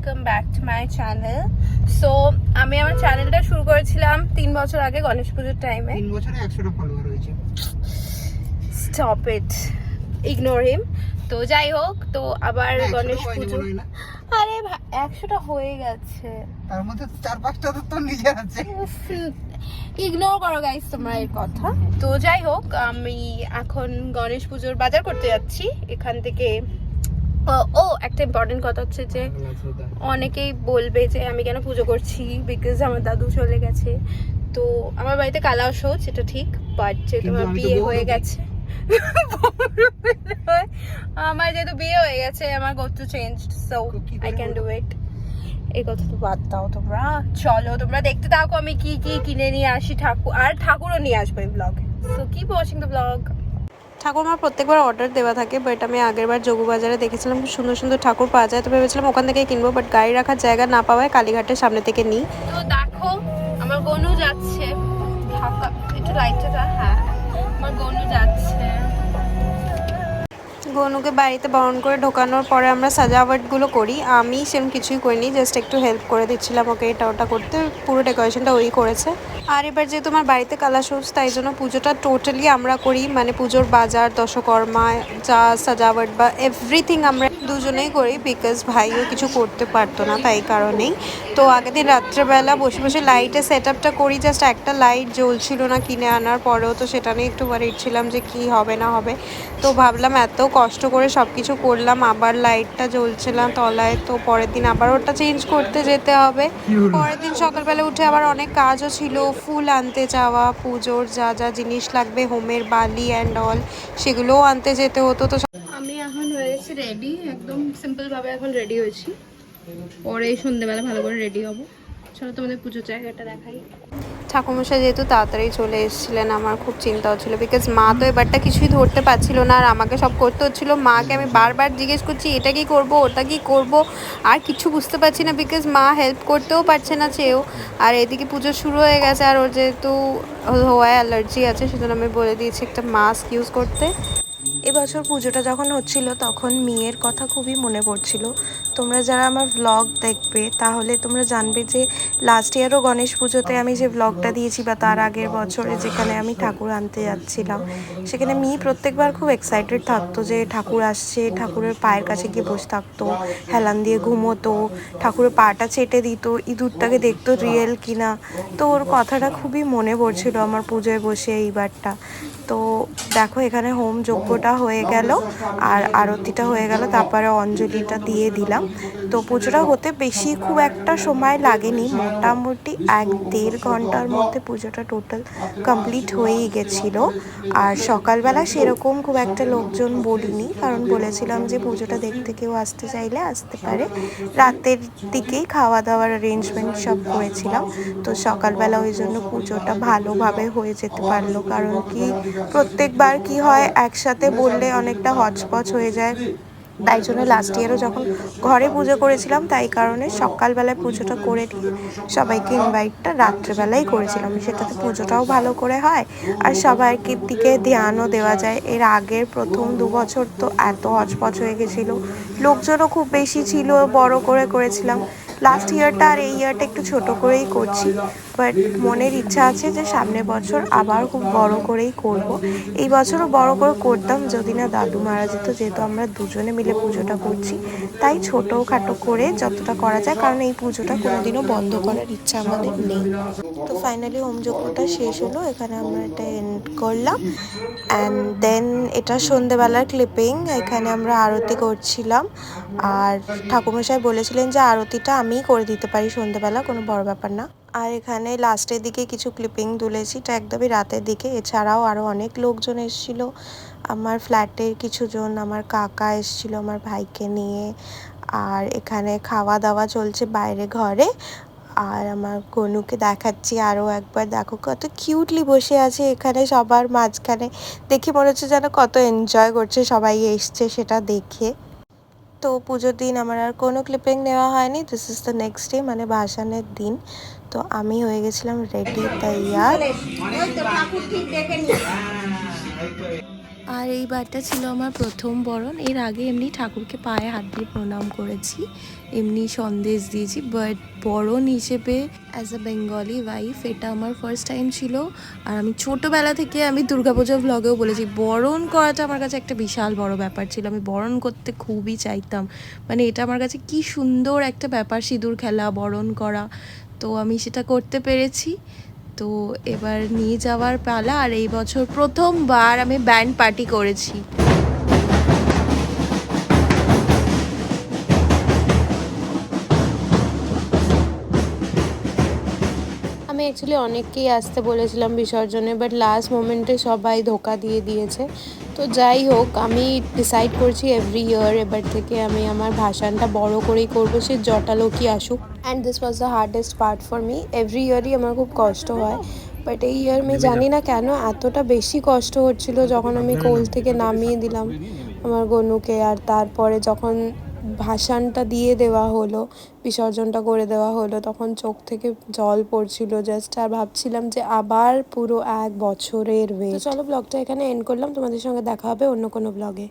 Welcome back to my channel. So আমি আমার চ্যানেলটা শুরু করেছিলাম 3 বছর আগে গণেশ পুজোর টাইমে। 3 বছরে 100টা ফলোয়ার হয়েছে। স্টপ ইট, ইগনোর হিম। তো যাই হোক, তো আবার গণেশ পুজো, আরে 100টা হয়ে গেছে, তার মধ্যে 4-5টা তো নিজে আছে। ইগনোর করো গাইস তোমরা এর কথা। তো যাই হোক, আমি এখন গণেশ পুজোর বাজার করতে যাচ্ছি এখান থেকে। ও একটা ইম্পর্টেন্ট কথা হচ্ছে যে অনেকেই বলবে যে আমি কেন পুজো করছি, বিকজ আমার দাদু চলে গেছে। তো আমার বাড়িতে কালা অসহ্য, সেটা ঠিক, বাট যেহেতু আমার বিয়ে হয়ে গেছে, আমার যেহেতু বিয়ে হয়ে গেছে, আমার গোত্র change, so I can do it. এই কথা তো বাদ দাও, তোমরা চলো তোমরা দেখতে থাকো আমি কি কি কিনে নিয়ে আসি, ঠাকুরও নিয়ে আসবো এই ব্লগে। So keep watching the blog. ঠাকুরমার প্রত্যেকবার অর্ডার দেওয়া থাকে, বাট আমি আগেরবার যোগু বাজারে দেখেছিলাম খুব সুন্দর সুন্দর ঠাকুর পাওয়া যায়, তো ভেবেছিলাম ওখান থেকে কিনবো, বাট গাড়ি রাখার জায়গা না পাওয়ায় কালীঘাটের সামনে থেকে নিই। তো দেখো আমার গনু যাচ্ছে ঢাকা, একটু লাইটটা, হ্যাঁ আমার গনু যাচ্ছে। গনুকে বাড়িতে বরণ করে ঢোকানোর পরে আমরা সাজাওয়াটগুলো করি। আমি সেরকম কিছুই করিনি, জাস্ট একটু হেল্প করে দিচ্ছিলাম ওকে এটা ওটা করতে, পুরো ডেকোরেশনটা ওই করেছে। আর এবার যেহেতু আমার বাড়িতে কালাসুজ, তাই জন্য পুজোটা টোটালি আমরা করি, মানে পুজোর বাজার, দশকর্মা, যা সাজাওয়াট বা এভরিথিং আমরা দুজনেই করি, বিকজ ভাইও কিছু করতে পারতো না, তাই কারণেই। তো আগের দিন রাত্রেবেলা বসে বসে লাইটের সেট আপটা করি, জাস্ট একটা লাইট জ্বলছিল না কিনে আনার পরেও, তো সেটা নিয়ে একটু ওয়ারিড ছিলাম যে কি হবে না হবে। তো ভাবলাম এত কষ্ট করে সব কিছু করলাম, আবার লাইটটা জ্বলছে না তলায়, তো পরের দিন আবার ওটা চেঞ্জ করতে যেতে হবে। পরের দিন সকালবেলা উঠে আবার অনেক কাজও ছিল, ফুল আনতে যাওয়া, পুজোর যা যা জিনিস লাগবে, হোমের বালি অ্যান্ড অল, সেগুলোও আনতে যেতে হতো। তো আমি এখন হয়েছি রেডি, একদম সিম্পলভাবে এখন রেডি হয়েছি, পরে এই সন্ধ্যেবেলা ভালো করে রেডি হবো। চলো তোমাদের পুজোর জায়গাটা দেখাই। ঠাকুরমশাই যেহেতু তাড়াতাড়ি চলে এসেছিলেন, আমার খুব চিন্তা হচ্ছিলো, বিকজ মা তো এবারটা কিছুই ধরতে পারছিল না, আর আমাকে সব করতে হচ্ছিলো। মাকে আমি বারবার জিজ্ঞেস করছি এটা কি করব, ওটা কি করব, আর কিছু বুঝতে পারছি না, বিকজ মা হেল্প করতেও পারছে না চেয়েও। আর এদিকে পুজো শুরু হয়ে গেছে, আর ওর যেহেতু হওয়ায় অ্যালার্জি আছে, সেজন্য আমি বলে দিয়েছি একটা মাস্ক ইউজ করতে। এবছর পুজোটা যখন হচ্ছিল তখন মেয়ের কথা খুবই মনে পড়ছিল। তোমরা যারা আমার ভ্লগ দেখবে তাহলে তোমরা জানবে যে লাস্ট ইয়ারও গণেশ পুজোতে আমি যে ভ্লগটা দিয়েছি, বা তার আগের বছরে যেখানে আমি ঠাকুর আনতে যাচ্ছিলাম, সেখানে মেয়ে প্রত্যেকবার খুব এক্সাইটেড থাকতো যে ঠাকুর আসছে, ঠাকুরের পায়ের কাছে গিয়ে বসে থাকতো, হেলান দিয়ে ঘুমোতো, ঠাকুরের পাটা চেটে দিত, ইঁদুরটাকে দেখতো রিয়েল কিনা। তো ওর কথাটা খুবই মনে পড়ছিল আমার পুজোয় বসে এইবারটা। তো দেখো এখানে হোম যজ্ঞটা হয়ে গেল, আর আরতিটা হয়ে গেল, তারপরে অঞ্জলিটা দিয়ে দিলাম। তো পুজোটা হতে বেশি খুব একটা সময় লাগেনি, মোটামুটি 1-1.5 ঘন্টার মধ্যে পুজোটা টোটাল কমপ্লিট হয়েই গেছিলো। আর সকালবেলা সেরকম খুব একটা লোকজন বলিনি, কারণ বলেছিলাম যে পুজোটা দেখতে কেউ আসতে চাইলে আসতে পারে। রাতের দিকেই খাওয়া দাওয়ার অ্যারেঞ্জমেন্ট সব করেছিলাম, তো সকালবেলা ওই জন্য পুজোটা ভালোভাবে হয়ে যেতে পারলো। কারণ কি প্রত্যেকবার কি হয়, একসাথে বললে অনেকটা হচপচ হয়ে যায়, তাই জন্য লাস্ট ইয়ারও যখন ঘরে পুজো করেছিলাম, তাই কারণে সকালবেলায় পুজোটা করে নিয়ে সবাইকে ইনভাইটটা রাত্রেবেলাই করেছিলাম, সেটাতে পুজোটাও ভালো করে হয় আর সবাইকে দিকে ধ্যানও দেওয়া যায়। এর আগের প্রথম 2 বছর তো এত হচপচ হয়ে গেছিলো, লোকজনও খুব বেশি ছিল, বড় করে করেছিলাম। লাস্ট ইয়ারটা আর এই ইয়ারটা একটু ছোট করেই করছি, বাট মনের ইচ্ছা আছে যে সামনের বছর আবার খুব বড় করেই করব। এই বছরও বড় করে করতাম যদি না দাদু মারা যেত, যেহেতু আমরা দুজনে মিলে পুজোটা করছি, তাই ছোটোখাটো করে যতটা করা যায়, কারণ এই পুজোটা কোনোদিনও বন্ধ করার ইচ্ছা আমাদের নেই। তো ফাইনালি হোমযজ্ঞটা শেষ হলো, এখানে আমরা এটা এন্ড করলাম। অ্যান্ড দেন এটা সন্ধেবেলার ক্লিপিং, এখানে আমরা আরতি করছিলাম, আর ঠাকুরমশাই বলেছিলেন যে আরতিটা আমিই করে দিতে পারি সন্ধেবেলা, কোনো বড় ব্যাপার না। আর এখানে লাস্টের দিকে কিছু ক্লিপিং তুলেছি, এটা একদমই রাতের দিকে। এছাড়াও আরও অনেক লোকজন এসেছিলো, আমার ফ্ল্যাটের কিছুজন, আমার কাকা এসেছিলো আমার ভাইকে নিয়ে। আর এখানে খাওয়া দাওয়া চলছে বাইরে ঘরে, আর আমার গনুকে দেখাচ্ছি আরও একবার, দেখো কত কিউটলি বসে আছে এখানে সবার মাঝখানে, দেখে মনে হচ্ছে যেন কত এনজয় করছে সবাই এসছে সেটা দেখে। তো পুজোর দিন আমার আর কোনো ক্লিপিং নেওয়া হয়নি, this is the next day, মানে ভাসানের দিন। তো আমি হয়ে গেছিলাম রেডি তৈয়ার। আর এই বারটা ছিল আমার প্রথম বরণ। এর আগে এমনি ঠাকুরকে পায়ে হাত দিয়ে প্রণাম করেছি, এমনি সন্দেশ দিয়েছি, বাট বরণ হিসেবে অ্যাজ আ বেঙ্গলি ওয়াইফ এটা আমার ফার্স্ট টাইম ছিল। আর আমি ছোটোবেলা থেকে আমি দুর্গাপুজোর ব্লগেও বলেছি বরণ করাটা আমার কাছে একটা বিশাল বড় ব্যাপার ছিল। আমি বরণ করতে খুবই চাইতাম, মানে এটা আমার কাছে কি সুন্দর একটা ব্যাপার, সিঁদুর খেলা, বরণ করা। তো আমি সেটা করতে পেরেছি। তো এবার নিয়ে যাওয়ার পালা। আর এই বছর প্রথমবার আমি ব্যান্ড পার্টি করেছি। আমি অ্যাকচুয়ালি অনেককেই আসতে বলেছিলাম বিসর্জনে, বাট লাস্ট মোমেন্টে সবাই ধোকা দিয়ে দিয়েছে। তো যাই হোক, আমি ডিসাইড করছি এভরি ইয়ার এবার থেকে আমি আমার ভাসানটা বড় করেই করবো, সে জটালোকই আসুক। And this was the hardest part for me. Every ইয়ারই আমার খুব কষ্ট হয়, বাট এই ইয়ার আমি জানি না কেন এতটা বেশি কষ্ট হচ্ছিল যখন আমি কোল থেকে নামিয়ে দিলাম আমার গনুকে। আর তারপরে যখন ভাসানটা দিয়ে দেওয়া হলো, বিসর্জনটা করে দেওয়া হলো, তখন চোখ থেকে জল পড়ছিল জাস্ট। আর ভাবছিলাম যে আবার পুরো 1 বছরের ওয়েট। চলো ব্লগটা এখানে এন্ড করলাম, তোমাদের সঙ্গে দেখা হবে অন্য কোনো ব্লগে।